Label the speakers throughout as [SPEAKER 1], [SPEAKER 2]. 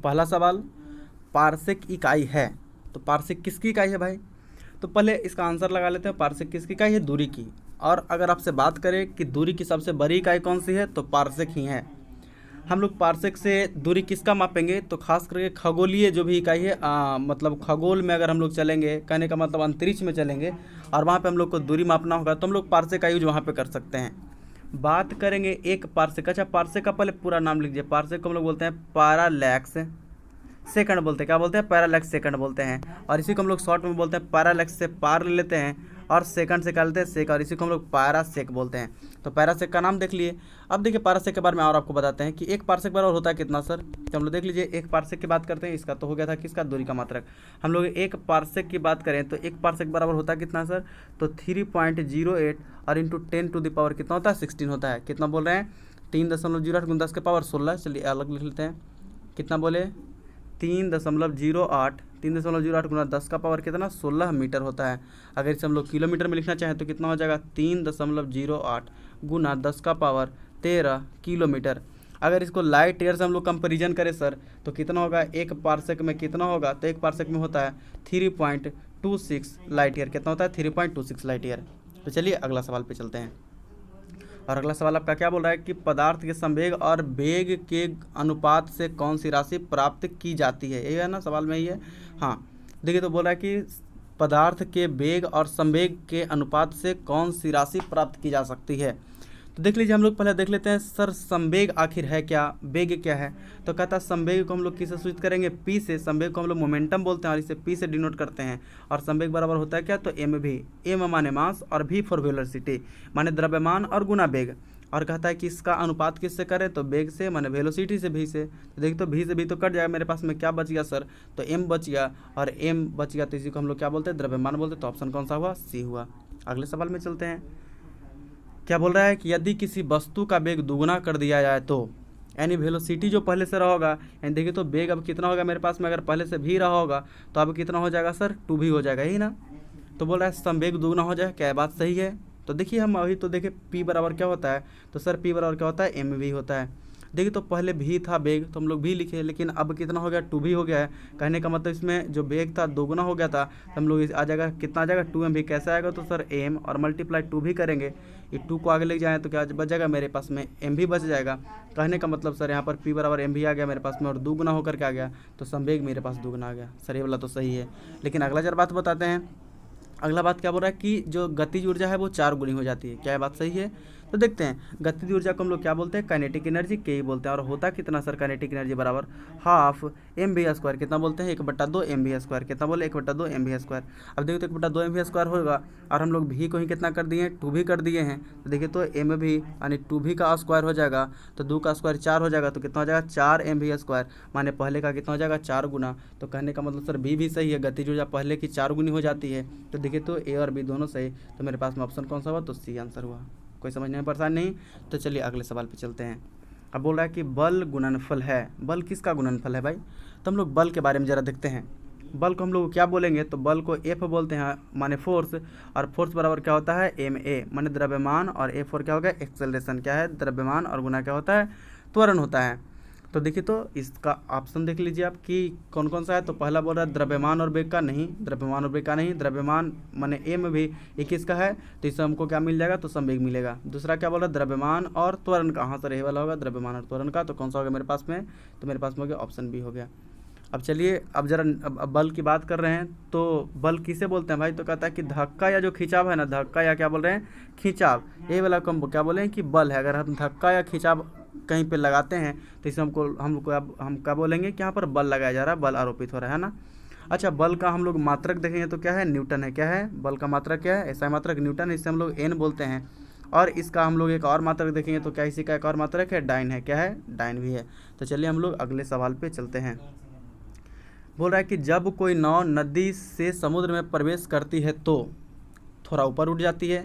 [SPEAKER 1] पहला सवाल, पार्सेक इकाई है, तो पार्सेक किसकी इकाई है भाई? तो पहले इसका आंसर लगा लेते हैं। पार्सेक किसकी इकाई है? दूरी की। और अगर आपसे बात करें कि दूरी की सबसे बड़ी इकाई कौन सी है, तो पार्सेक ही है। हम लोग पार्सेक से दूरी किसका मापेंगे? तो खास करके खगोलीय जो भी इकाई है, मतलब खगोल में अगर हम लोग चलेंगे, कहने का मतलब अंतरिक्ष में चलेंगे और वहाँ पे हम लोग को दूरी मापना होगा, तो हम लोग पार्सेक का यूज वहाँ पे कर सकते हैं। बात करेंगे एक पार्सेक। अच्छा, पार्सेक का पहले पूरा नाम लिख लीजिए। पार्सेक को हम लोग बोलते हैं पैरालैक्स सेकंड बोलते हैं। क्या बोलते हैं? पैरालैक्स सेकंड बोलते हैं। और इसी को हम लोग शॉर्ट में बोलते हैं पैरालैक्स से पार ले लेते हैं और सेकंड से क्या लेते हैं? सेक। और इसी को हम लोग पैरासेक बोलते हैं। तो पैरासेक का नाम देख लिए। अब देखिए पैरासेक के बारे में और आपको बताते हैं कि एक पार्सेक बराबर होता है कितना सर। तो हम लोग देख लीजिए, एक पार्सेक की बात करते हैं। इसका तो हो गया था किसका? दूरी का मात्रक। हम लोग एक पार्सेक की बात करें तो एक पार्सेक बराबर होता है कितना सर? तो 3.08 और इंटू 10 टू द पावर कितना होता है? 16 होता है। कितना बोल रहे हैं? 3.08 × 10 के पावर 16। चलिए अलग लिख लेते हैं। कितना बोले? 3.08 × 10 का पावर कितना? 16 मीटर होता है। अगर इसे हम लोग किलोमीटर में लिखना चाहें तो कितना हो जाएगा? 3.08 × 10 का पावर 13 किलोमीटर। अगर इसको लाइट ईयर से हम लोग कंपेरिजन करें सर, तो कितना होगा? एक पार्सेक में कितना होगा? तो एक पार्सेक में होता है 3.26 लाइट ईयर। कितना होता है? 3.26 लाइट ईयर। तो चलिए अगला सवाल पे चलते हैं। और अगला सवाल आपका क्या बोल रहा है कि पदार्थ के संवेग और वेग के अनुपात से कौन सी राशि प्राप्त की जाती है? यही है ना सवाल में? ही है। हाँ, देखिए तो बोल रहा है कि पदार्थ के वेग और संवेग के अनुपात से कौन सी राशि प्राप्त की जा सकती है। तो देख लीजिए, हम लोग पहले देख लेते हैं सर संवेग आखिर है क्या, वेग क्या है। तो कहता है संवेग को हम लोग किससे सूचित करेंगे? पी से। संवेग को हम लोग मोमेंटम बोलते हैं और इसे पी से डिनोट करते हैं। और संवेग बराबर होता है क्या? तो एम भी। एम माने मास और भी फॉर वेलोसिटी माने द्रव्यमान और गुना वेग। और कहता है कि इसका अनुपात किससे करें? तो वेग से माने वेलोसिटी से, भी से। तो देखिए तो भी से भी तो कट जाएगा, मेरे पास में क्या बच गया सर? तो एम बच गया। और एम बच गया तो इसी को हम लोग क्या बोलते हैं? द्रव्यमान बोलते हैं। तो ऑप्शन कौन सा हुआ? सी हुआ। अगले सवाल में चलते हैं। क्या बोल रहा है कि यदि किसी वस्तु का वेग दुगुना कर दिया जाए तो, यानी वेलोसिटी जो पहले से रहा होगा, यानी देखिए तो वेग अब कितना होगा मेरे पास में? अगर पहले से भी रहा होगा तो अब कितना हो जाएगा सर? 2v हो जाएगा, यही ना। तो बोल रहा है संवेग दुगुना हो जाए। क्या बात सही है? तो देखिए हम अभी तो देखिए p बराबर क्या होता है? तो सर p बराबर क्या होता है? mv होता है। देखिए तो पहले भी था वेग तो हम लोग भी लिखे, लेकिन अब कितना हो गया? 2v हो गया है। कहने का मतलब इसमें जो वेग था दोगुना हो गया था, तो हम लोग आ जाएगा कितना आ जाएगा? 2mv। कैसे आएगा? तो सर m और मल्टीप्लाई 2 भी करेंगे। ये 2 को आगे ले जाएँ तो क्या बच जाएगा मेरे पास में? m भी बच जाएगा। कहने का मतलब सर यहाँ पर p बराबर m भी आ गया मेरे पास में और दुगुना होकर के आ गया, तो संवेग मेरे पास दुगुना आ गया। सर ये वाला तो सही है। लेकिन अगला जरा बात बताते हैं। अगला बात क्या बोल रहा है कि जो गतिज ऊर्जा है वो 4 गुनी हो जाती है। क्या ये बात सही है? तो देखते हैं। गतिज ऊर्जा को हम लोग क्या बोलते हैं? काइनेटिक एनर्जी के ही बोलते हैं। और होता कितना सर? काइनेटिक एनर्जी बराबर हाफ mv²। कितना बोलते हैं? 1/2 mv²। कितना बोले? 1/2 mv²। अब देखिए तो 1/2 mv² होगा और हम लोग भी को ही कितना कर दिए हैं? 2 भी कर दिए हैं। तो देखिए तो mv यानी 2v का स्क्वायर हो जाएगा, तो 2 का स्क्वायर 4 हो जाएगा, तो कितना हो जाएगा? 4 mv²। माने पहले का कितना हो जाएगा? 4 गुना। तो कहने का मतलब सर बी भी सही है, गतिज ऊर्जा पहले की 4 गुनी हो जाती है। तो देखिए तो ए और बी दोनों सही। तो मेरे पास में ऑप्शन कौन सा हुआ? तो सी आंसर हुआ। कोई समझने में परेशान नहीं? तो चलिए अगले सवाल पे चलते हैं। अब बोल रहा है कि बल गुणनफल है। बल किसका गुणनफल है भाई? तो हम लोग बल के बारे में ज़रा देखते हैं। बल को हम लोग क्या बोलेंगे? तो बल को एफ बोलते हैं माने फोर्स। और फोर्स बराबर क्या होता है? एम ए माने द्रव्यमान, और ए फोर क्या होगा? एक्सेलरेशन। क्या है? द्रव्यमान, और गुना क्या होता है? त्वरण होता है। तो देखिए तो इसका ऑप्शन देख लीजिए आप कि कौन कौन सा है। तो पहला बोल रहा है द्रव्यमान और वेग का। नहीं, द्रव्यमान और वेग का नहीं। द्रव्यमान माने एम भी 21 का है, तो इससे हमको क्या मिल जाएगा? तो संवेग मिलेगा। दूसरा क्या बोल रहा है? द्रव्यमान और त्वरण का। हाँ सर यही वाला होगा, द्रव्यमान और त्वरण का। तो कौन सा होगा मेरे पास में? तो मेरे पास में हो गया ऑप्शन बी हो गया। अब चलिए अब जरा अब बल की बात कर रहे हैं। तो बल किसे बोलते हैं भाई? तो कहता है कि धक्का या जो खिंचाव है ना, धक्का या क्या बोल रहे हैं? खिंचाव। यही वाला को हम क्या बोले हैं कि बल है। अगर हम धक्का या खिंचाव कहीं पे लगाते हैं तो इसे हम क्या बोलेंगे कि यहाँ पर बल लगाया जा रहा है, बल आरोपित हो रहा है ना। अच्छा, बल का हम लोग मात्रक देखेंगे तो क्या है? न्यूटन है। क्या है? बल का मात्रक क्या है? ऐसा मात्रक न्यूटन है, इसे हम लोग एन बोलते हैं। और इसका हम लोग एक और मात्रक देखेंगे तो क्या इसी का एक और मात्रक है? डाइन है। क्या है? डाइन भी है। तो चलिए हम लोग अगले सवाल पे चलते हैं। बोल रहा है कि जब कोई नाव नदी से समुद्र में प्रवेश करती है तो थोड़ा ऊपर उठ जाती है,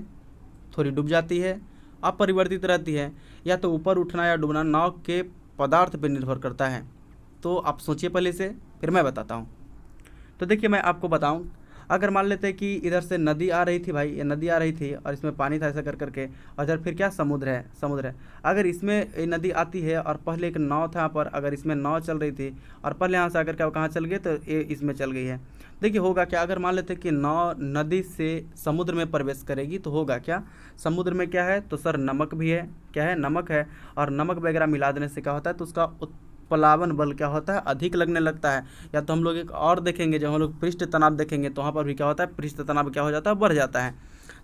[SPEAKER 1] थोड़ी डूब जाती है, अपरिवर्तित रहती है, या तो ऊपर उठना या डूबना नाव के पदार्थ पर निर्भर करता है। तो आप सोचिए पहले से, फिर मैं बताता हूँ। तो देखिए मैं आपको बताऊँ, अगर मान लेते हैं कि इधर से नदी आ रही थी भाई, ये नदी आ रही थी और इसमें पानी था ऐसा कर करके, और इधर फिर क्या समुद्र है। अगर इसमें ये नदी आती है और पहले एक नाव था यहाँ पर, अगर इसमें नाव चल रही थी और पहले यहाँ से आकर क्या कहाँ चल गए, तो ये इसमें चल गई है। देखिए होगा क्या, अगर मान लेते हैं कि नाव नदी से समुद्र में प्रवेश करेगी तो होगा क्या, समुद्र में क्या है, तो सर नमक भी है, क्या है, नमक है, और नमक वगैरह मिला देने से क्या होता है, तो उसका उत्प्लावन बल क्या होता है, अधिक लगने लगता है। या तो हम लोग एक और देखेंगे, जब हम लोग पृष्ठ तनाव देखेंगे तो वहाँ पर भी क्या होता है, पृष्ठ तनाव क्या हो जाता है, बढ़ जाता है।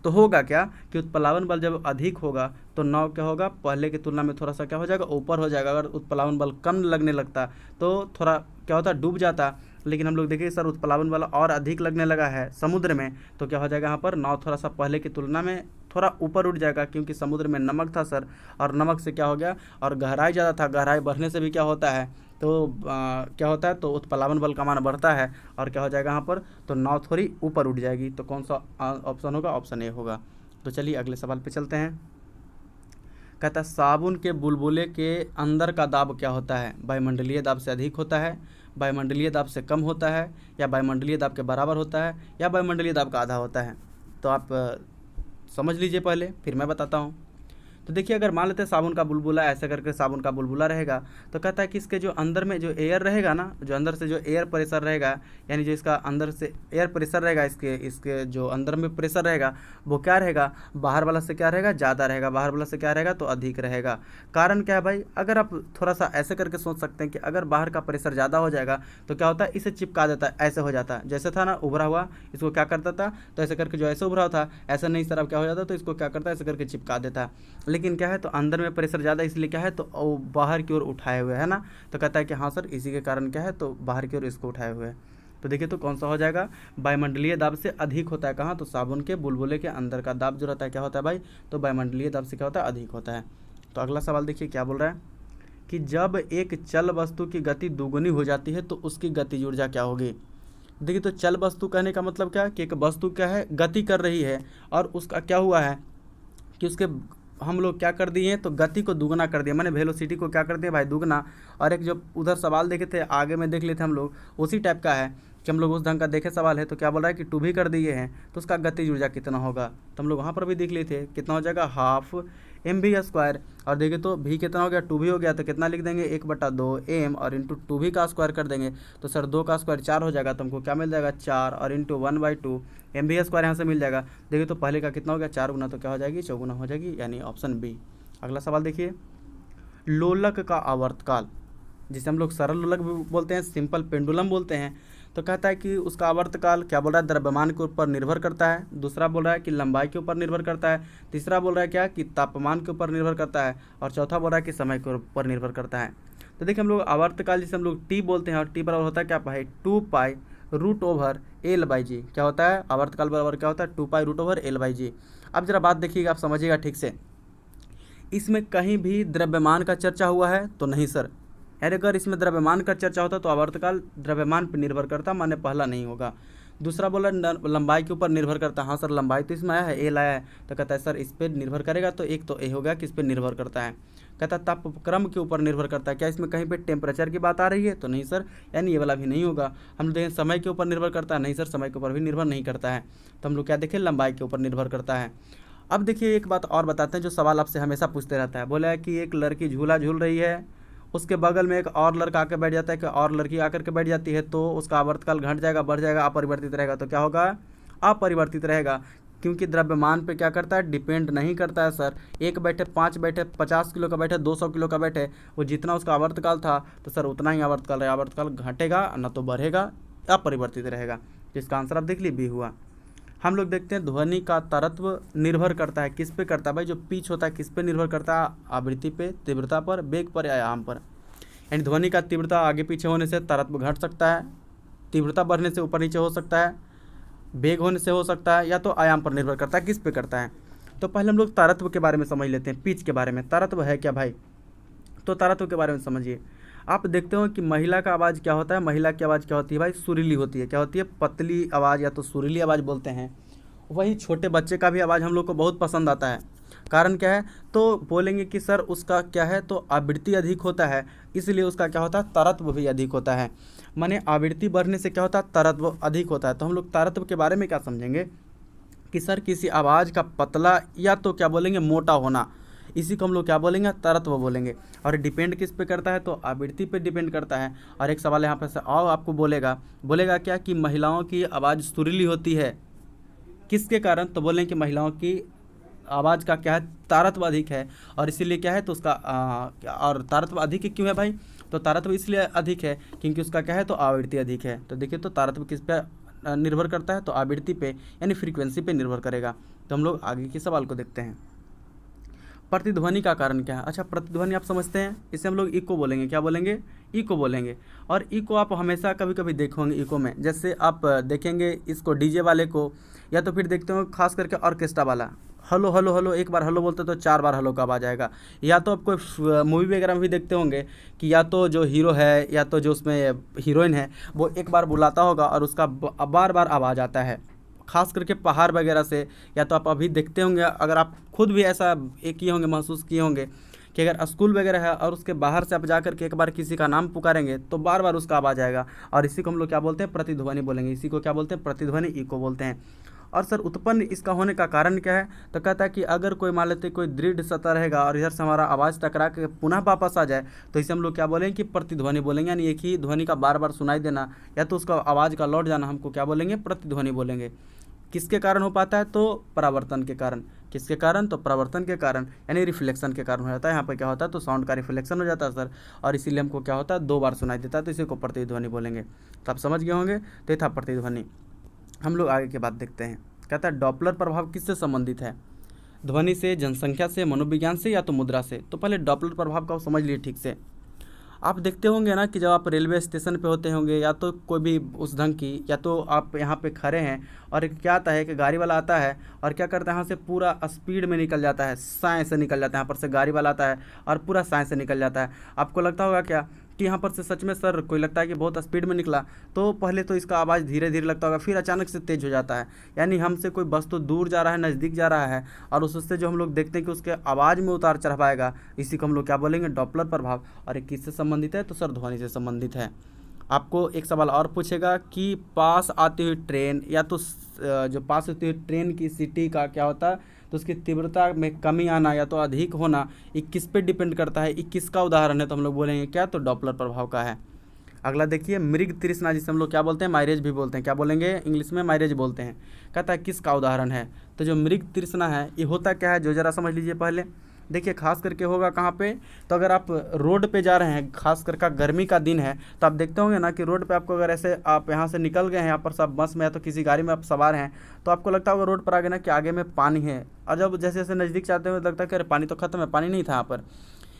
[SPEAKER 1] तो होगा क्या कि उत्प्लावन बल जब अधिक होगा तो नाव क्या होगा, पहले की तुलना में थोड़ा सा क्या हो जाएगा, ऊपर हो जाएगा। अगर उत्प्लावन बल कम लगने लगता तो थोड़ा क्या होता, डूब जाता। लेकिन हम लोग देखिए सर उत्प्लावन बल और अधिक लगने लगा है समुद्र में, तो क्या हो जाएगा, यहाँ पर नाव थोड़ा सा पहले की तुलना में थोड़ा ऊपर उठ जाएगा, क्योंकि समुद्र में नमक था सर, और नमक से क्या हो गया, और गहराई ज़्यादा था, गहराई बढ़ने से भी क्या होता है, तो क्या होता है, तो उत्प्लावन बल का मान बढ़ता है, और क्या हो जाएगा यहाँ पर, तो नाव थोड़ी ऊपर उठ जाएगी। तो कौन सा ऑप्शन होगा, ऑप्शन ए होगा। तो चलिए अगले सवाल पे चलते हैं। कहता है साबुन के बुलबुले के अंदर का दाब क्या होता है, वायुमंडलीय दाब से अधिक होता है, वायुमंडलीय दाब से कम होता है, या वायुमंडलीय दाब के बराबर होता है, या वायुमंडलीय दाब का आधा होता है। तो आप समझ लीजिए पहले, फिर मैं बताता हूँ। तो देखिए अगर मान लेते हैं साबुन का बुलबुला ऐसे करके साबुन का बुलबुला रहेगा, तो कहता है कि इसके जो अंदर में जो एयर रहेगा ना, जो अंदर से जो एयर प्रेशर रहेगा, यानी जो इसका अंदर से एयर प्रेशर रहेगा, इसके जो अंदर में प्रेशर रहेगा वो क्या रहेगा, बाहर वाला से क्या रहेगा, ज़्यादा रहेगा, बाहर वाला से क्या रहेगा, तो अधिक रहेगा। कारण क्या है भाई, अगर आप थोड़ा सा ऐसे करके सोच सकते हैं कि अगर बाहर का प्रेशर ज़्यादा हो जाएगा तो क्या होता है, इसे चिपका देता है, ऐसे हो जाता है। जैसे था ना उभरा हुआ, इसको क्या करता था, तो ऐसे करके जो ऐसे उभरा था ऐसा नहीं सर, अब क्या हो जाता, तो इसको क्या करता है, ऐसे करके चिपका देता है। लेकिन क्या है, तो अंदर में प्रेशर ज़्यादा इसलिए क्या है, तो बाहर की ओर उठाए हुए है ना, तो कहता है कि हाँ सर इसी के कारण क्या है, तो बाहर की ओर इसको उठाए हुए है। तो देखिए तो कौन सा हो जाएगा, वायुमंडलीय दाब से अधिक होता है कहाँ, तो साबुन के बुलबुले के अंदर का दाब जो रहता है क्या होता है भाई, तो वायुमंडलीय दाब से क्या होता है, अधिक होता है। तो अगला सवाल देखिए क्या बोल रहा है कि जब एक चल वस्तु की गति दुगुनी हो जाती है तो उसकी गतिज ऊर्जा क्या होगी। देखिए तो चल वस्तु कहने का मतलब क्या है कि एक वस्तु क्या है, गति कर रही है, और उसका क्या हुआ है कि उसके हम लोग क्या कर दिए, तो गति को दुगना कर दिया, मैंने वेलोसिटी को क्या कर दिया भाई, दुगना। और एक जो उधर सवाल देखे थे आगे में देख लेते हम लोग, उसी टाइप का है कि हम लोग उस ढंग का देखे सवाल है, तो क्या बोल रहा है कि 2 भी कर दिए हैं, तो उसका गतिज ऊर्जा कितना होगा, तो हम लोग वहाँ पर भी देख लिए थे कितना हो जाएगा, हाफ mv²। और देखिए तो v कितना हो गया, 2 भी हो गया, तो कितना लिख देंगे, 1/2 m, और इंटू 2v का स्क्वायर कर देंगे, तो सर 2 का स्क्वायर 4 हो जाएगा, तो हमको क्या मिल जाएगा, 4, और इंटू 1/2 mv² यहाँ से मिल जाएगा। देखिए तो पहले का कितना हो गया, 4 गुना, तो क्या हो जाएगी, 4 गुना हो जाएगी, यानी ऑप्शन बी। अगला सवाल देखिए, लोलक का आवर्तकाल, जिसे हम लोग सरल लोलक भी बोलते हैं, सिंपल पेंडुलम बोलते हैं, तो कहता है कि उसका आवर्तकाल क्या बोल रहा है, द्रव्यमान के ऊपर निर्भर करता है, दूसरा बोल रहा है कि लंबाई के ऊपर निर्भर करता है, तीसरा बोल रहा है क्या कि तापमान के ऊपर निर्भर करता है, और चौथा बोल रहा है कि समय के ऊपर निर्भर करता है। तो देखिए हम लोग आवर्तकाल जिसे हम लोग टी बोलते हैं, और टी बराबर होता है क्या भाई, 2π√L/g। क्या होता है, आवर्तकाल बराबर क्या होता है, 2π√L/g। अब जरा बात देखिएगा, आप समझिएगा ठीक से, इसमें कहीं भी द्रव्यमान का चर्चा हुआ है तो नहीं सर, अगर इसमें द्रव्यमान का चर्चा होता तो आवर्तकाल द्रव्यमान पर निर्भर करता, माने पहला नहीं होगा। दूसरा बोला लंबाई के ऊपर निर्भर करता, हाँ सर लंबाई तो इसमें आया है, एल आया है, तो कहता है सर इस पर निर्भर करेगा, तो एक तो ए हो गया कि इस पर निर्भर करता है। कहता है तापक्रम के ऊपर निर्भर करता है, क्या इसमें कहीं पे टेम्परेचर की बात आ रही है, तो नहीं सर, यानी ये वाला भी नहीं होगा। हम लोग देखें समय के ऊपर निर्भर करता है, नहीं सर समय के ऊपर भी निर्भर नहीं करता है। तो हम लोग क्या देखें, लंबाई के ऊपर निर्भर करता है। अब देखिए एक बात और बताते हैं जो सवाल आपसे हमेशा पूछते रहता है, बोला है कि एक लड़की झूला झूल रही है, उसके बगल में एक और लड़का आकर बैठ जाता है, कि और लड़की आकर के बैठ जाती है, तो उसका आवर्तकाल घट जाएगा, बढ़ जाएगा, अपरिवर्तित रहेगा, तो क्या होगा, अपरिवर्तित रहेगा, क्योंकि द्रव्यमान पे क्या करता है, डिपेंड नहीं करता है सर। एक बैठे, 5 बैठे, 50 किलो का बैठे, 200 किलो का बैठे, वो जितना उसका आवर्तकाल था तो सर उतना ही आवर्तकाल रहेगा, आवर्तकाल घटेगा न तो बढ़ेगा, अपरिवर्तित रहेगा। जिसका आंसर आप देख ली बी हुआ। हम लोग देखते हैं ध्वनि का तरत्व निर्भर करता है, किस पे करता है भाई, जो पिच होता है किस पे निर्भर करता है, आवृत्ति पे, तीव्रता पर, वेग पर, आयाम पर। यानी ध्वनि का तीव्रता आगे पीछे होने से तरत्व घट सकता है, तीव्रता बढ़ने से ऊपर नीचे हो सकता है, वेग होने से हो सकता है, या तो आयाम पर निर्भर करता है, किस पे करता है। तो पहले हम लोग तरत्व के बारे में समझ लेते हैं, पिच के बारे में। तरत्व है क्या भाई, तो तरत्व के बारे में समझिए। आप देखते हो कि महिला का आवाज़ क्या होता है, महिला की आवाज़ क्या होती है भाई, सुरीली होती है। क्या होती है, पतली आवाज़ या तो सुरीली आवाज़ बोलते हैं। वही छोटे बच्चे का भी आवाज़ हम लोग को बहुत पसंद आता है, कारण क्या है, तो बोलेंगे कि सर उसका क्या है, तो आवृत्ति अधिक होता है, इसलिए उसका क्या होता है, तरत्व भी अधिक होता है। माने आवृत्ति बढ़ने से क्या होता है, तरत्व अधिक होता है। तो हम लोग तरत्व के बारे में क्या समझेंगे कि सर किसी आवाज़ का पतला या तो क्या बोलेंगे, मोटा होना, इसी को हम लोग क्या बोलेंगे, तरत्व बोलेंगे। और डिपेंड किस पे करता है, तो आवृत्ति पे डिपेंड करता है। और एक सवाल यहाँ पर से और आपको बोलेगा क्या कि महिलाओं की आवाज़ सुरीली होती है, किसके कारण, तो बोलें कि महिलाओं की आवाज़ का क्या है, तारत्व अधिक है, और इसीलिए क्या है, तो उसका और तारत्व अधिक क्यों है भाई, तो तारत्व इसलिए अधिक है क्योंकि उसका क्या है, तो आवृत्ति अधिक है। तो देखिए, तो तारत्व किस पे निर्भर करता है, तो आवृत्ति पे यानी फ्रीक्वेंसी पे निर्भर करेगा। तो हम लोग आगे के सवाल को देखते हैं। प्रतिध्वनि का कारण क्या है। अच्छा, प्रतिध्वनि आप समझते हैं, इसे हम लोग इको बोलेंगे, क्या बोलेंगे, इको बोलेंगे। और इको आप हमेशा कभी कभी देखोगे इको में, जैसे आप देखेंगे इसको डीजे वाले को, या तो फिर देखते हो खास करके ऑर्केस्ट्रा वाला, हलो हलो हलो, एक बार हलो बोलते तो 4 बार हलो का आवाज़ आएगा। या तो आपको मूवी वगैरह में भी देखते होंगे कि या तो जो हीरो है या तो जो उसमें हीरोइन है वो एक बार बुलाता होगा और उसका बार बार आवाज़ आता है, खास करके पहाड़ वगैरह से। या तो आप अभी देखते होंगे, अगर आप खुद भी ऐसा किए होंगे, महसूस किए होंगे कि अगर स्कूल वगैरह है और उसके बाहर से आप जा करके एक बार किसी का नाम पुकारेंगे तो बार बार उसका आवाज़ आएगा, और इसी को हम लोग क्या बोलते हैं, प्रतिध्वनि बोलेंगे। इसी को क्या बोलते हैं, प्रतिध्वनि, इको बोलते हैं। और सर उत्पन्न इसका होने का कारण क्या है, तो कहता है कि अगर कोई मान लेते कोई दृढ़ सतह रहेगा और इधर से हमारा आवाज़ टकरा के पुनः वापस आ जाए, तो इसे हम लोग क्या बोलेंगे कि प्रतिध्वनि बोलेंगे। यानी एक ही ध्वनि का बार बार सुनाई देना या तो उसका आवाज़ का लौट जाना, हमको क्या बोलेंगे, प्रतिध्वनि बोलेंगे। किसके कारण हो पाता है, तो परावर्तन के कारण। किसके कारण, तो परावर्तन के कारण, यानी रिफ्लेक्शन के कारण हो जाता है। यहाँ पर क्या होता है, तो साउंड का रिफ्लेक्शन हो जाता है सर, और इसीलिए हमको क्या होता है, 2 बार सुनाई देता है, तो इसी को प्रतिध्वनि बोलेंगे। तो आप समझ गए होंगे, तो ये था प्रतिध्वनि। हम लोग आगे की बात देखते हैं। कहता है डॉपलर प्रभाव किससे संबंधित है, ध्वनि से, जनसंख्या से, मनोविज्ञान से या तो मुद्रा से। तो पहले डॉपलर प्रभाव का समझ लिए ठीक से। आप देखते होंगे ना कि जब आप रेलवे स्टेशन पे होते होंगे या तो कोई भी उस ढंग की, या तो आप यहाँ पे खड़े हैं और क्या आता है कि गाड़ी वाला आता है और क्या करता है, यहाँ से पूरा स्पीड में निकल जाता है, साए से निकल जाता है, यहाँ पर से गाड़ी वाला आता है और पूरा साए से निकल जाता है। आपको लगता होगा क्या कि यहाँ पर से सच में सर कोई लगता है कि बहुत स्पीड में निकला, तो पहले तो इसका आवाज़ धीरे धीरे लगता होगा, फिर अचानक से तेज़ हो जाता है। यानी हमसे कोई वस्तु दूर जा रहा है, नज़दीक जा रहा है, और उससे जो हम लोग देखते हैं कि उसके आवाज़ में उतार चढ़ाव आएगा, इसी को हम लोग क्या बोलेंगे, डॉपलर प्रभाव। और ये किससे संबंधित है, तो सर ध्वनि से संबंधित है। आपको एक सवाल और पूछेगा कि पास आती हुई ट्रेन या तो जो पास होती हुई ट्रेन की सीटी का क्या होता है, तो उसकी तीव्रता में कमी आना या तो अधिक होना, ये किस पे डिपेंड करता है, ये किसका उदाहरण है, तो हम लोग बोलेंगे क्या, तो डॉपलर प्रभाव का है। अगला देखिए, मृग तृष्णा, जिसे हम लोग क्या बोलते हैं, माइलेज भी बोलते हैं, क्या बोलेंगे, इंग्लिश में माइलेज बोलते हैं। कहता है किसका उदाहरण है, तो जो मृग तृष्णा है ये होता क्या है, जो जरा समझ लीजिए पहले। देखिए खास करके होगा कहाँ पे, तो अगर आप रोड पे जा रहे हैं, खास करके गर्मी का दिन है, तो आप देखते होंगे ना कि रोड पे आपको अगर ऐसे आप यहाँ से निकल गए हैं, यहाँ पर सब बस में या तो किसी गाड़ी में आप सवार हैं, तो आपको लगता होगा रोड पर आगे ना कि आगे में पानी है, और जब जैसे जैसे नज़दीक जाते हुए लगता है कि अरे पानी तो खत्म है, पानी नहीं था यहाँ पर।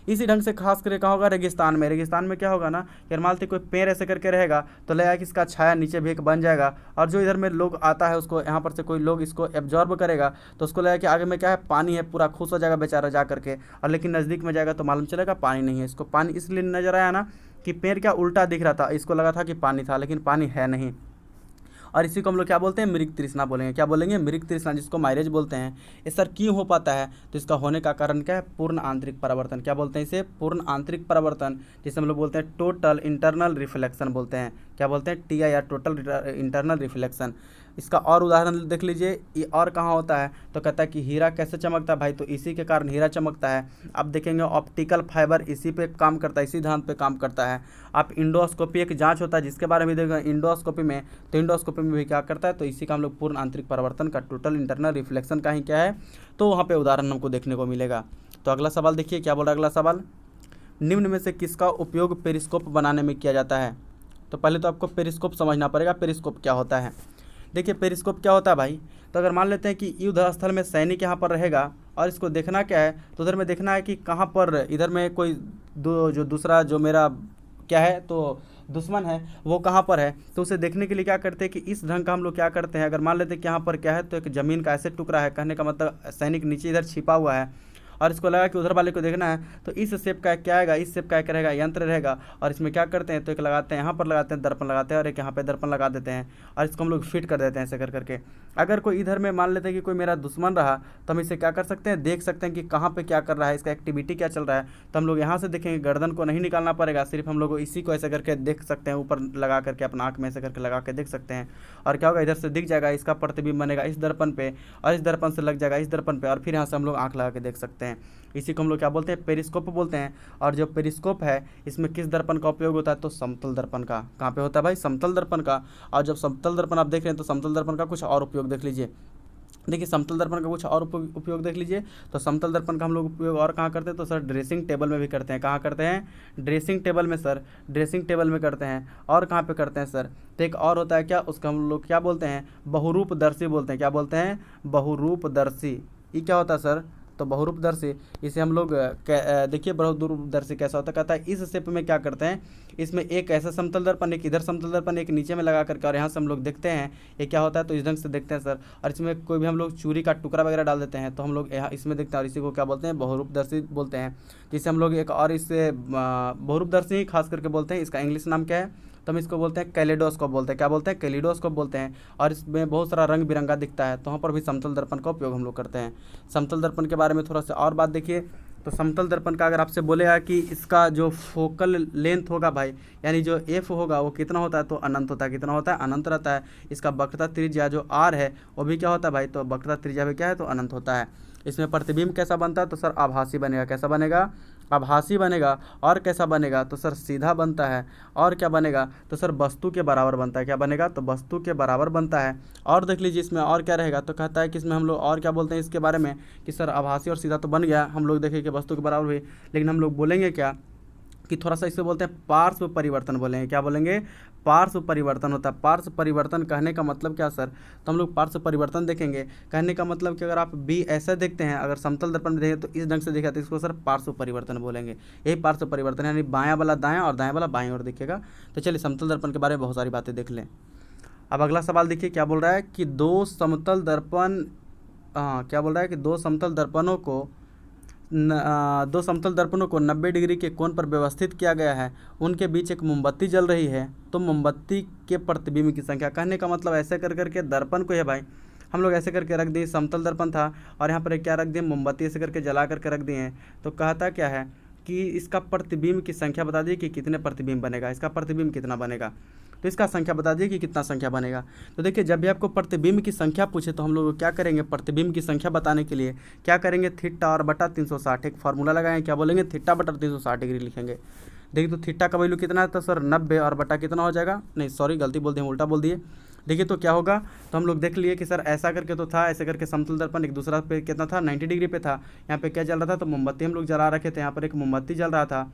[SPEAKER 1] इसी ढंग से खास करके कहाँ होगा, रेगिस्तान में। रेगिस्तान में क्या होगा ना कि मान लीजिए कोई पेड़ ऐसे करके रहेगा तो लगेगा कि इसका छाया नीचे भी एक बन जाएगा, और जो इधर में लोग आता है उसको यहाँ पर से कोई लोग इसको एब्जॉर्ब करेगा, तो उसको लगेगा कि आगे में क्या है, पानी है, पूरा खुश हो जाएगा बेचारा जा करके। और लेकिन नज़दीक में जाएगा तो मालूम चलेगा पानी नहीं है। इसको पानी इसलिए नज़र आया ना कि पेड़ क्या उल्टा दिख रहा था, इसको लगा था कि पानी था, लेकिन पानी है नहीं। और इसी को हम लोग क्या बोलते हैं, मृग तृष्णा बोलेंगे, क्या बोलेंगे, मृग तृष्णा, जिसको माइलेज बोलते हैं। ये सर क्यों हो पाता है, तो इसका होने का कारण क्या है, पूर्ण आंतरिक परावर्तन। क्या बोलते हैं इसे, पूर्ण आंतरिक परावर्तन, जिसे हम लोग बोलते हैं टोटल इंटरनल रिफ्लेक्शन बोलते हैं। क्या बोलते हैं, TIR, टोटल इंटरनल रिफ्लेक्शन। इसका और उदाहरण देख लीजिए, ये और कहाँ होता है, तो कहता है कि हीरा कैसे चमकता है भाई, तो इसी के कारण हीरा चमकता है। आप देखेंगे ऑप्टिकल फाइबर इसी पे काम करता है, इसी सिद्धांत पे काम करता है। आप इंडोस्कोपी एक जांच होता है जिसके बारे में देखेंगे इंडोस्कोपी में, तो इंडोस्कोपी में भी क्या करता है, तो इसी का हम लोग पूर्ण आंतरिक परावर्तन का, टोटल इंटरनल रिफ्लेक्शन का ही क्या है, तो वहाँ पे उदाहरण हमको देखने को मिलेगा। तो अगला सवाल देखिए क्या बोल रहा है अगला सवाल, निम्न में से किसका उपयोग पेरिस्कोप बनाने में किया जाता है। तो पहले तो आपको पेरिस्कोप समझना पड़ेगा, पेरिस्कोप क्या होता है। देखिए पेरिस्कोप क्या होता है भाई, तो अगर मान लेते हैं कि युद्ध स्थल में सैनिक यहाँ पर रहेगा और इसको देखना क्या है, तो उधर में देखना है कि कहाँ पर इधर में कोई जो दूसरा जो मेरा क्या है, तो दुश्मन है वो कहाँ पर है। तो उसे देखने के लिए क्या करते हैं कि इस ढंग का हम लोग क्या करते हैं, अगर मान लेते हैं कि यहाँ पर क्या है, तो एक ज़मीन का ऐसे टुकड़ा है, कहने का मतलब सैनिक नीचे इधर छिपा हुआ है, और इसको लगा कि उधर वाले को देखना है, तो इस शेप का क्या आएगा, इस शेप का एक रहेगा यंत्र रहेगा, और इसमें क्या करते हैं, तो एक लगाते हैं यहाँ पर लगाते हैं दर्पण लगाते हैं, और एक यहाँ पे दर्पण लगा देते हैं, और इसको हम लोग फिट कर देते हैं ऐसे कर करके। अगर कोई इधर में मान लेते हैं कि कोई मेरा दुश्मन रहा, तो हम इसे क्या कर सकते हैं, देख सकते हैं कि कहाँ पे क्या कर रहा है, इसका एक्टिविटी क्या चल रहा है। तो हम लोग यहाँ से देखेंगे, गर्दन को नहीं निकालना पड़ेगा, सिर्फ हम लोग इसी को ऐसे करके देख सकते हैं, ऊपर लगा करके अपना आँख में ऐसे करके लगा के देख सकते हैं। और क्या होगा, इधर से दिख जाएगा, इसका प्रतिबिंब बनेगा इस दर्पण पे, और इस दर्पण से लग जाएगा इस दर्पण पे, और फिर यहाँ से हम लोग आँख लगा के देख सकते हैं। इसी को हम लोग क्या बोलते हैं, पेरिस्कोप बोलते हैं। और जो पेरिस्कोप है, इसमें किस दर्पण का उपयोग होता है, तो समतल दर्पण का। कहाँ पे होता है भाई, समतल दर्पण का। और जब समतल दर्पण आप देख रहे हैं, तो समतल दर्पण का कुछ और उपयोग देख लीजिए। देखिए, समतल दर्पण का कुछ और उपयोग देख लीजिए। तो समतल दर्पण का हम लोग उपयोग और कहाँ करते हैं, तो सर ड्रेसिंग टेबल में भी करते हैं। कहाँ करते हैं, ड्रेसिंग टेबल में सर, ड्रेसिंग टेबल में करते हैं। और कहाँ पे करते हैं सर, तो एक और होता है क्या, उसका हम लोग क्या बोलते हैं, बहुरूपदर्शी बोलते हैं। क्या बोलते हैं, बहुरूपदर्शी। ये क्या होता है सर, तो बहुरूपदर्शी। इसे हम लोग देखिए, बहुरूपदर्शी कैसा होता है, कहता है इस शेप में क्या करते हैं, इसमें एक ऐसा समतल दर्पण, एक इधर समतल दर्पण, एक नीचे में लगा करके, और यहाँ से हम लोग देखते हैं ये क्या होता है, तो इस ढंग से देखते हैं सर। और इसमें कोई भी हम लोग चूड़ी का टुकड़ा वगैरह डाल देते हैं, तो हम लोग यहाँ इसमें देखते हैं, और इसी को क्या बोलते हैं, बहुरूपदर्शी बोलते हैं। जिसे हम लोग एक और इससे बहुरूपदर्शी खास करके बोलते हैं। इसका इंग्लिश नाम क्या है, तो हम इसको बोलते हैं कैलिडोस्कोप बोलते हैं। क्या बोलते हैं, कैलिडोस्कोप बोलते हैं। और इसमें बहुत सारा रंग बिरंगा दिखता है, तो वहाँ पर भी समतल दर्पण का उपयोग हम लोग करते हैं। समतल दर्पण के बारे में थोड़ा सा और बात देखिए, तो समतल दर्पण का अगर आपसे बोलेगा कि इसका जो फोकल लेंथ होगा भाई, यानी जो एफ होगा वो कितना होता है, तो अनंत होता है। कितना होता है, अनंत रहता है। इसका वक्रता त्रिज्या जो आर है वो भी क्या होता है भाई, तो वक्रता त्रिज्या भी क्या है, तो अनंत होता है। इसमें प्रतिबिंब कैसा बनता है, तो सर आभासी बनेगा। कैसा बनेगा, आभासी बनेगा। और कैसा बनेगा, तो सर सीधा बनता है। और क्या बनेगा, तो सर वस्तु के बराबर बनता है। क्या बनेगा, तो वस्तु के बराबर बनता है। और देख लीजिए इसमें और क्या रहेगा, तो कहता है कि इसमें हम लोग और क्या बोलते हैं इसके बारे में, कि सर आभासी और सीधा तो बन गया, हम लोग देखें कि वस्तु के बराबर भी, लेकिन हम लोग बोलेंगे क्या, कि थोड़ा सा इसे बोलते हैं पार्श्व परिवर्तन बोलेंगे। क्या बोलेंगे, पार्श्व परिवर्तन होता है। पार्श्व परिवर्तन कहने का मतलब क्या सर, तो हम लोग पार्श्व परिवर्तन देखेंगे। कहने का मतलब कि अगर आप बी ऐसा देखते हैं, अगर समतल दर्पण में देखें तो इस ढंग से देखा, तो इसको सर पार्श्व परिवर्तन बोलेंगे। यही पार्श्व परिवर्तन, यानी बायां वाला दायां और दायां वाला बाईं ओर दिखेगा। तो चलिए, समतल दर्पण के बारे में बहुत सारी बातें देख लें। अब अगला सवाल देखिए, क्या बोल रहा है कि दो समतल दर्पण, क्या बोल रहा है कि दो समतल दर्पणों को 90 डिग्री के कोण पर व्यवस्थित किया गया है। उनके बीच एक मोमबत्ती जल रही है, तो मोमबत्ती के प्रतिबिंब की संख्या। कहने का मतलब ऐसे कर करके दर्पण को है भाई, हम लोग ऐसे करके रख दिए, समतल दर्पण था और यहाँ पर एक क्या रख दिए, मोमबत्ती ऐसे करके जला करके रख दिए हैं। तो कहता क्या है कि इसका प्रतिबिंब की संख्या बता दिए कि कितने प्रतिबिंब बनेगा, इसका प्रतिबिंब कितना बनेगा, तो इसका संख्या बता दिए कि कितना संख्या बनेगा। तो देखिए, जब भी आपको प्रतिबिंब की संख्या पूछे तो हम लोग क्या करेंगे, प्रतिबिंब की संख्या बताने के लिए क्या करेंगे, थीटा और बटा 360 एक फार्मूला लगाएं। क्या बोलेंगे, थीटा बटा 360 डिग्री लिखेंगे। देखिए, तो थीटा का वैल्यू कितना है, तो सर 90, और बटा कितना हो जाएगा, नहीं सॉरी गलती बोल दिए, उल्टा बोल दिए। देखिए तो क्या होगा, तो हम लोग देख लिए कि सर ऐसा करके तो था, ऐसे करके समतल दर्पण एक दूसरा पे कितना था, 90 डिग्री पे था। यहाँ पे क्या जल रहा था, तो मोमबत्ती हम लोग जला रखे थे, यहाँ पर एक मोमबत्ती जल रहा था।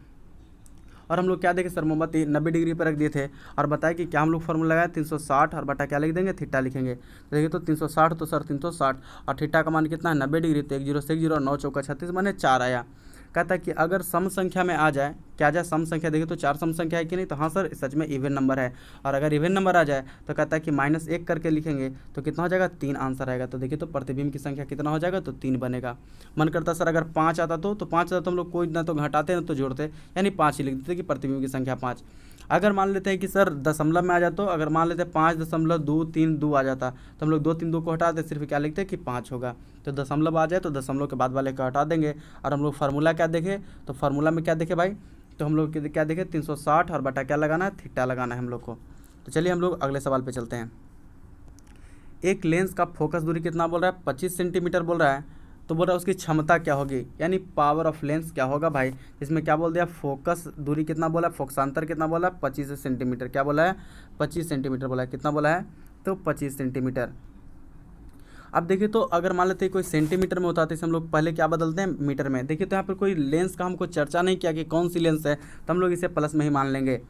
[SPEAKER 1] और हम लोग क्या देखें सर, मोमबत्ती 90 डिग्री पर रख दिए थे, और बताए कि क्या हम लोग फॉर्मूला लगाए, 360 और बटा क्या लिख देंगे, थीटा लिखेंगे। तो देखिए, तो 360 तो सर 360, और थीटा का मान कितना है, 90 डिग्री। तो 10 से 10 और 9 चौका 36 माने 4 आया। कहता है कि अगर सम संख्या में आ जाए, क्या आ जाए, सम संख्या। देखिए तो 4 सम संख्या है कि नहीं, तो हाँ सर सच में इवन नंबर है। और अगर इवन नंबर आ जाए तो कहता है कि -1 करके लिखेंगे, तो कितना हो जाएगा, 3 आंसर आएगा। तो देखिए, तो प्रतिबिंब की संख्या कितना हो जाएगा, तो 3 बनेगा। मन करता सर अगर 5 आता तो 5 आता तो हम लोग कोई ना तो घटाते ना तो जोड़ते, यानी 5 ही लिख देते कि प्रतिबिंब की संख्या 5। अगर मान लेते हैं कि सर दशमलव में आ जाता, तो अगर मान लेते हैं 5.232 आ जाता, तो हम लोग 2 3 2 को हटाते, सिर्फ क्या लिखते हैं कि 5 होगा। तो दशमलव आ जाए तो दशमलव के बाद वाले को हटा देंगे। और हम लोग फार्मूला क्या देखें, तो फार्मूला में क्या देखें भाई, तो हम लोग क्या देखें, 360 और बटा क्या लगाना है, थीटा लगाना है हम लोग को। तो चलिए हम लोग अगले सवाल पे चलते हैं। एक लेंस का फोकस दूरी कितना बोल रहा है, 25 सेंटीमीटर बोल रहा है। तो बोल रहा है उसकी क्षमता क्या होगी, यानी पावर ऑफ लेंस क्या होगा भाई। इसमें क्या बोल दिया, फोकस दूरी कितना बोला, फोकसांतर कितना बोला, 25 सेंटीमीटर। क्या बोला है, 25 सेंटीमीटर बोला है। कितना बोला है, तो 25 सेंटीमीटर। अब देखिए, तो अगर मान लेते हैं कोई सेंटीमीटर में होता है, तो इसे हम लोग पहले क्या बदलते हैं, मीटर में। देखिए, तो यहाँ पर कोई लेंस का हमको चर्चा नहीं किया कि कौन सी लेंस है, तो हम लोग इसे प्लस में ही मान लेंगे।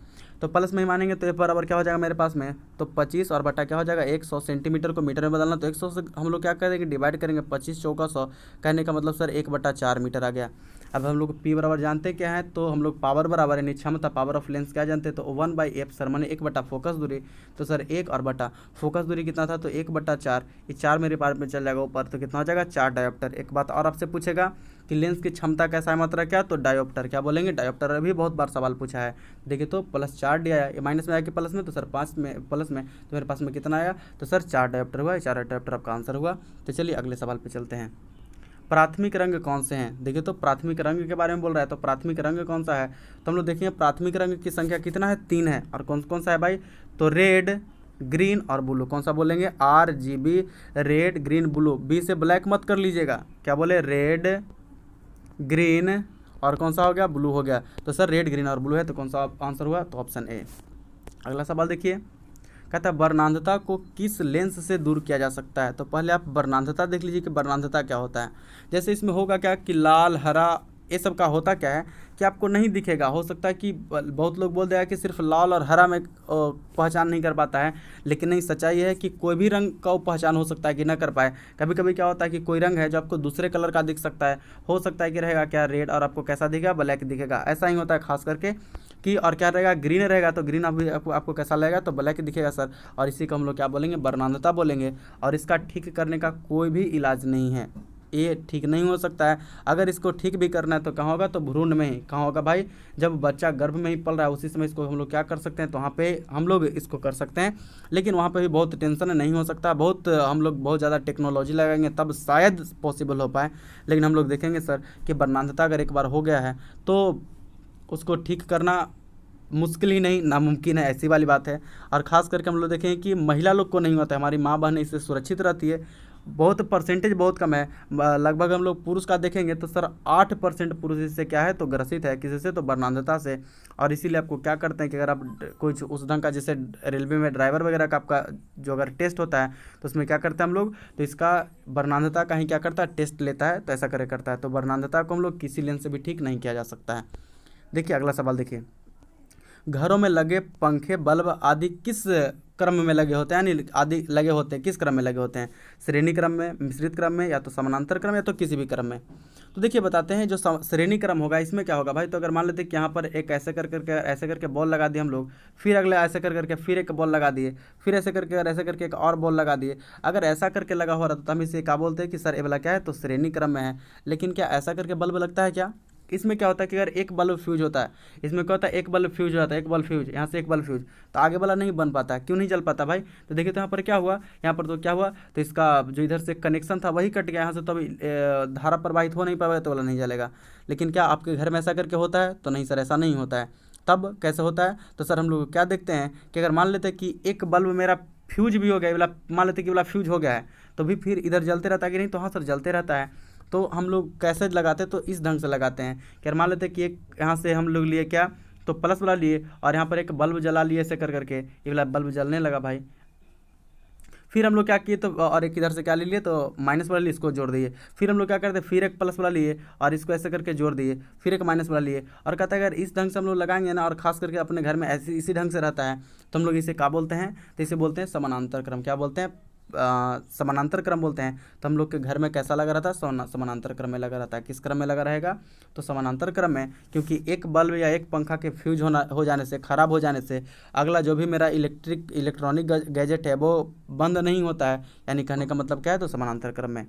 [SPEAKER 1] तो प्लस में ही मानेंगे, तो ये बराबर क्या हो जाएगा मेरे पास में, तो 25 और बटा क्या हो जाएगा 100। सेंटीमीटर को मीटर में बदलना, तो 100 से हम लोग क्या करेंगे, डिवाइड करेंगे, 25 चौका 100। कहने का मतलब सर 1/4 मीटर आ गया। अब हम लोग P बराबर जानते क्या है, तो हम लोग पावर बराबर यानी क्षमता पावर ऑफ लेंस क्या जानते हैं, तो 1/f सर मैंने 1 बटा फोकस दूरी, तो सर 1 और बटा फोकस दूरी कितना था, तो 1/4, ये 4 मेरे पार्ट में चल जाएगा ऊपर, तो कितना हो जाएगा 4 डायोप्टर। एक बात और आपसे पूछेगा कि लेंस की क्षमता कैसा है, मात्रा क्या, तो डायोप्टर क्या बोलेंगे, डायोप्टर। अभी बहुत बार सवाल पूछा है, देखिए तो +4 डी आया, ये माइनस में आया कि प्लस में, तो सर 5 में प्लस में, तो मेरे पास में कितना आया, तो सर 4 डायोप्टर हुआ, 4 डायोप्टर आपका आंसर हुआ। तो चलिए अगले सवाल पे चलते हैं। प्राथमिक रंग कौन से हैं, देखिए तो प्राथमिक रंग के बारे में बोल रहा है, तो प्राथमिक रंग कौन सा है, तो हम लोग देखेंगे प्राथमिक रंग की संख्या कितना है, 3 है। और कौन कौन सा है भाई, तो रेड, ग्रीन और ब्लू। कौन सा बोलेंगे, RGB, red, green, blue. B से ब्लैक मत कर लीजिएगा, क्या बोले, रेड, ग्रीन और कौन सा हो गया, ब्लू हो गया। तो सर रेड, ग्रीन और ब्लू है, तो कौन सा आंसर हुआ, तो ऑप्शन ए। अगला सवाल देखिए, कहता है वर्णांधता को किस लेंस से दूर किया जा सकता है। तो पहले आप वर्णांधता देख लीजिए कि वर्णांधता क्या होता है। जैसे इसमें होगा क्या कि लाल, हरा, ये सब का होता क्या है कि आपको नहीं दिखेगा। हो सकता है कि बहुत लोग बोल देगा कि सिर्फ लाल और हरा में पहचान नहीं कर पाता है, लेकिन नहीं, सच्चाई है कि कोई भी रंग का पहचान हो सकता है कि ना कर पाए। कभी कभी क्या होता है कि कोई रंग है जो आपको दूसरे कलर का दिख सकता है, हो सकता है कि रहेगा क्या, रेड, और आपको कैसा दिखेगा, ब्लैक दिखेगा। ऐसा ही होता है खास करके कि, और क्या रहेगा, ग्रीन रहेगा, तो ग्रीन आपको कैसा लगेगा, तो ब्लैक दिखेगा सर। और इसी को हम लोग क्या बोलेंगे, वर्णांधता बोलेंगे। और इसका ठीक करने का कोई भी इलाज नहीं है, ये ठीक नहीं हो सकता है। अगर इसको ठीक भी करना है तो कहाँ होगा, तो भ्रूण में ही। कहाँ होगा भाई, जब बच्चा गर्भ में ही पल रहा है उसी समय इसको हम लोग क्या कर सकते हैं, तो वहाँ पे हम लोग इसको कर सकते हैं। लेकिन वहाँ पे भी बहुत टेंशन नहीं हो सकता, बहुत हम लोग बहुत ज़्यादा टेक्नोलॉजी लगाएंगे तब शायद पॉसिबल हो पाए। लेकिन हम लोग देखेंगे सर कि वर्णांधता अगर एक बार हो गया है तो उसको ठीक करना मुश्किल ही नहीं, नामुमकिन है, ऐसी वाली बात है। और ख़ास करके हम लोग देखें कि महिला लोग को नहीं होता है, हमारी माँ बहन इससे सुरक्षित रहती है। बहुत परसेंटेज बहुत कम है, लगभग हम लोग पुरुष का देखेंगे तो सर 8% पुरुष इससे क्या है, तो ग्रसित है, किसी से, तो वर्णांधता से। और इसीलिए आपको क्या करते हैं कि अगर आप कुछ उस ढंग का, जैसे रेलवे में ड्राइवर वगैरह का आपका जो अगर टेस्ट होता है तो उसमें क्या करते हैं हम लोग, तो इसका वर्णांधता का ही क्या करता है, टेस्ट लेता है, तो ऐसा करे करता है। तो वर्णांधता को हम लोग किसी लेंस से भी ठीक नहीं किया जा सकता है। देखिए अगला सवाल देखिए, घरों में लगे पंखे, बल्ब आदि किस क्रम में लगे होते हैं, यानी आदि लगे होते हैं, किस क्रम में लगे होते हैं, श्रेणी क्रम में, मिश्रित क्रम में, या तो समानांतर क्रम, या तो किसी भी क्रम में। तो देखिए बताते हैं, जो श्रेणी क्रम होगा इसमें क्या होगा भाई, तो अगर मान लेते हैं कि यहाँ पर एक ऐसे करके बॉल लगा दिए हम लोग, फिर अगले ऐसे करके फिर एक बॉल लगा दिए, फिर ऐसे करके एक और बॉल लगा दिए। अगर ऐसा करके लगा हो रहा तो हम इसे क्या बोलते हैं कि सर ये वाला क्या है, तो श्रेणी क्रम में है। लेकिन क्या ऐसा करके बल्ब लगता है क्या, इसमें क्या होता है कि अगर एक बल्ब फ्यूज होता है, इसमें क्या होता है, एक बल्ब फ्यूज होता है, एक बल्ब फ्यूज, यहाँ से एक बल्ब फ्यूज, तो आगे वाला नहीं बन पाता है। क्यों नहीं चल पाता भाई, तो देखिए तो यहाँ पर क्या हुआ, यहाँ पर तो क्या हुआ, तो इसका जो इधर से कनेक्शन था वही कट गया, यहाँ से तो अभी धारा प्रवाहित हो नहीं पाएगा, तो वाला नहीं जलेगा। लेकिन क्या आपके घर में ऐसा करके होता है, तो नहीं सर, ऐसा नहीं होता है। तब कैसे होता है, तो सर हम लोग क्या देखते हैं कि अगर मान लेते हैं कि एक बल्ब मेरा फ्यूज भी हो गया, वाला मान लेते कि वाला फ्यूज हो गया है, तो भी फिर इधर जलते रहता है कि नहीं, तो हाँ सर जलते रहता है। तो हम लोग कैसे लगाते हैं, तो इस ढंग से लगाते हैं कि मान लेते हैं कि एक यहाँ से हम लोग लिए क्या, तो प्लस वाला लिए, और यहाँ पर एक बल्ब जला लिए ऐसे करके, ये वाला बल्ब जलने लगा भाई। फिर हम लोग क्या किए, तो और एक इधर से क्या ले लिए, तो माइनस वाला लिए, इसको जोड़ दिए। फिर हम लोग क्या करते हैं, फिर एक प्लस वाला लिए और इसको ऐसे करके जोड़ दिए, फिर एक माइनस वाला लिए। और कहता है अगर इस ढंग से हम लोग लगाएंगे ना, और खास करके अपने घर में ऐसे इसी ढंग से रहता है, तो हम लोग इसे क्या बोलते हैं, तो इसे बोलते हैं समानांतर क्रम। क्या बोलते हैं, समानांतर क्रम बोलते हैं। तो हम लोग के घर में कैसा लगा रहता है, समानांतर क्रम में लगा रहता है। किस क्रम में लगा रहेगा, तो समानांतर क्रम में, क्योंकि एक बल्ब या एक पंखा के फ्यूज हो जाने से, ख़राब हो जाने से अगला जो भी मेरा इलेक्ट्रॉनिक गैजेट है वो बंद नहीं होता है, यानी कहने का मतलब क्या है, तो समानांतर क्रम में।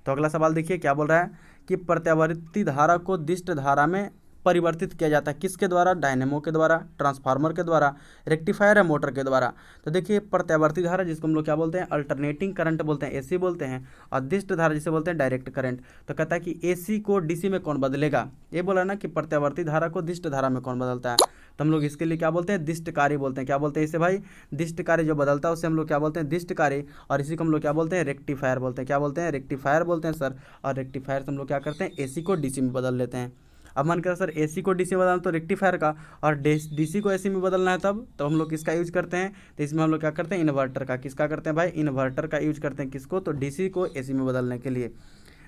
[SPEAKER 1] तो अगला सवाल देखिए क्या बोल रहा है कि प्रत्यावर्ती धारा को दिष्ट धारा में परिवर्तित किया जाता है, किसके द्वारा, डायनेमो के द्वारा, ट्रांसफार्मर के द्वारा, रेक्टिफायर या मोटर के द्वारा। तो देखिए प्रत्यावर्ती धारा जिसको हम लोग क्या बोलते हैं, अल्टरनेटिंग करंट बोलते हैं, एसी बोलते हैं, और दिष्ट धारा जिसे बोलते हैं डायरेक्ट करंट। तो कहता है कि एसी को डीसी में कौन बदलेगा, ये बोला ना कि प्रत्यावर्ती धारा को दिष्ट धारा में कौन बदलता है, तो हम लोग इसके लिए क्या बोलते हैं, दिष्टकारी बोलते हैं। क्या बोलते हैं इसे भाई, दिष्टकारी जो बदलता है उसे हम लोग क्या बोलते हैं, दिष्टकारी। और इसी को हम लोग क्या बोलते हैं, रेक्टिफायर बोलते हैं। क्या बोलते हैं, रेक्टिफायर बोलते हैं सर। और रेक्टिफायर से हम लोग क्या करते हैं, एसी को डीसी में बदल लेते हैं। अब मन कर सर एसी को डीसी में बदलना तो रेक्टिफायर का, और डीसी को एसी में बदलना है तब तो हम लोग किसका यूज करते हैं, तो इसमें हम लोग क्या करते हैं, इन्वर्टर का। किसका करते हैं भाई, इन्वर्टर का यूज करते हैं। किसको, तो डीसी को एसी में बदलने के लिए।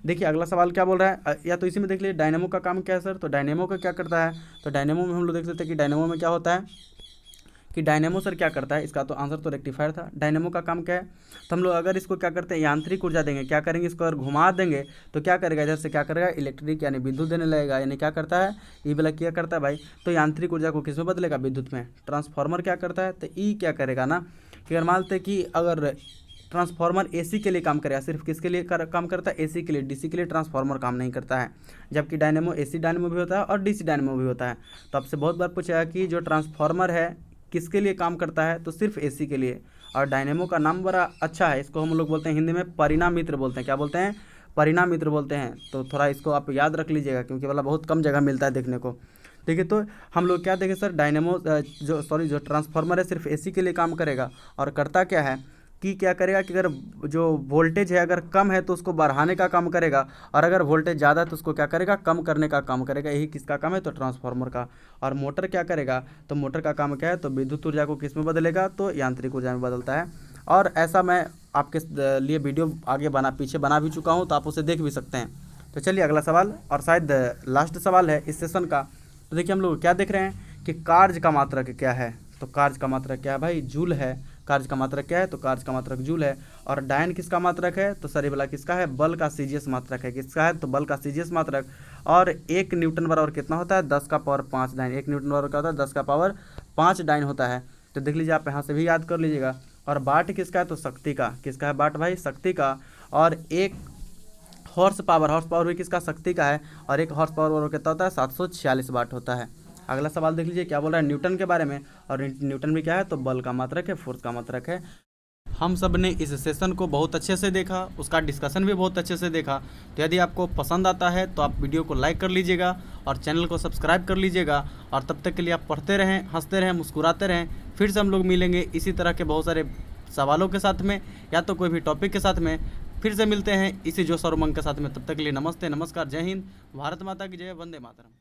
[SPEAKER 1] देखिए अगला सवाल क्या बोल रहा है, या तो इसी में देख लीजिए डायनेमो का काम क्या है सर। तो डायनेमो का क्या करता है, तो डायनेमो में हम लोग देख सकते हैं कि डायनेमो में क्या होता है कि डायनेमो सर क्या करता है, इसका तो आंसर तो रेक्टिफायर था। डायनेमो का काम क्या है, तो हम लोग अगर इसको क्या करते हैं यांत्रिक ऊर्जा देंगे, क्या करेंगे, इसको अगर घुमा देंगे तो क्या करेगा, इधर से क्या करेगा, इलेक्ट्रिक यानी विद्युत देने लगेगा। यानी क्या करता है, ई वाला क्या करता है भाई, तो यांत्रिक ऊर्जा को किस में बदलेगा, विद्युत में। ट्रांसफार्मर क्या करता है, तो ई क्या करेगा ना, कि अगर मानते हैं कि अगर ट्रांसफार्मर एसी के लिए काम करेगा, सिर्फ किसके लिए काम करता है, एसी के लिए, डीसी के लिए ट्रांसफार्मर काम नहीं करता है। जबकि डायनेमो एसी डायनेमो भी होता है और डीसी डायनेमो भी होता है। तो आपसे बहुत बार पूछा कि जो ट्रांसफार्मर है किसके लिए काम करता है, तो सिर्फ एसी के लिए। और डायनेमो का नाम बड़ा अच्छा है, इसको हम लोग बोलते हैं हिंदी में परिणाम मित्र बोलते हैं। क्या बोलते हैं, परिणाम मित्र बोलते हैं। तो थोड़ा इसको आप याद रख लीजिएगा, क्योंकि वाला बहुत कम जगह मिलता है देखने को। ठीक है, तो हम लोग क्या देखें सर, डायनेमो जो ट्रांसफार्मर है सिर्फ एसी के लिए काम करेगा और करता क्या है कि क्या करेगा कि अगर जो वोल्टेज है अगर कम है तो उसको बढ़ाने का काम करेगा, और अगर वोल्टेज ज़्यादा है तो उसको क्या करेगा, कम करने का काम करेगा। यही किसका काम है, तो ट्रांसफार्मर का। और मोटर क्या करेगा, तो मोटर का काम क्या है, तो विद्युत ऊर्जा को किस में बदलेगा, तो यांत्रिक ऊर्जा में बदलता है। और ऐसा मैं आपके लिए वीडियो आगे पीछे बना भी चुका हूँ, तो आप उसे देख भी सकते हैं। तो चलिए अगला सवाल, और शायद लास्ट सवाल है इस सेशन का। तो देखिए हम लोग क्या देख रहे हैं कि कार्य का मात्रक क्या है, तो कार्य का मात्रक क्या है भाई, जूल है। कार्य का मात्रक क्या है, तो कार्य का मात्रक जूल है। और डायन किसका मात्रक है, तो सर ये वाला किसका है, बल का सीजीएस मात्रक है। किसका है, तो बल का सीजीएस मात्रक। और 1 न्यूटन बराबर कितना होता है, 10 का पावर 5 डायन। 1 न्यूटन बराबर क्या होता है, 10 का पावर 5 डायन होता है। तो देख लीजिए, आप यहाँ से भी याद कर लीजिएगा। और वाट किसका है, तो शक्ति का। किसका है वाट भाई, शक्ति का। और 1 हॉर्स पावर भी किसका, शक्ति का है। और 1 हॉर्स पावर कितना होता है, 746 वाट होता है। अगला सवाल देख लीजिए क्या बोल रहा है, न्यूटन के बारे में। और न्यूटन भी क्या है, तो बल का मात्रक है, फोर्स का मात्रक है। हम सब ने इस सेशन को बहुत अच्छे से देखा, उसका डिस्कशन भी बहुत अच्छे से देखा। तो यदि आपको पसंद आता है तो आप वीडियो को लाइक कर लीजिएगा और चैनल को सब्सक्राइब कर लीजिएगा। और तब तक के लिए आप पढ़ते रहें, हंसते रहें, मुस्कुराते रहें। फिर से हम लोग मिलेंगे इसी तरह के बहुत सारे सवालों के साथ में, या तो कोई भी टॉपिक के साथ में। फिर से मिलते हैं इसी जोश और उमंग के साथ में। तब तक के लिए नमस्ते, नमस्कार, जय हिंद, भारत माता की जय, वंदे मातरम।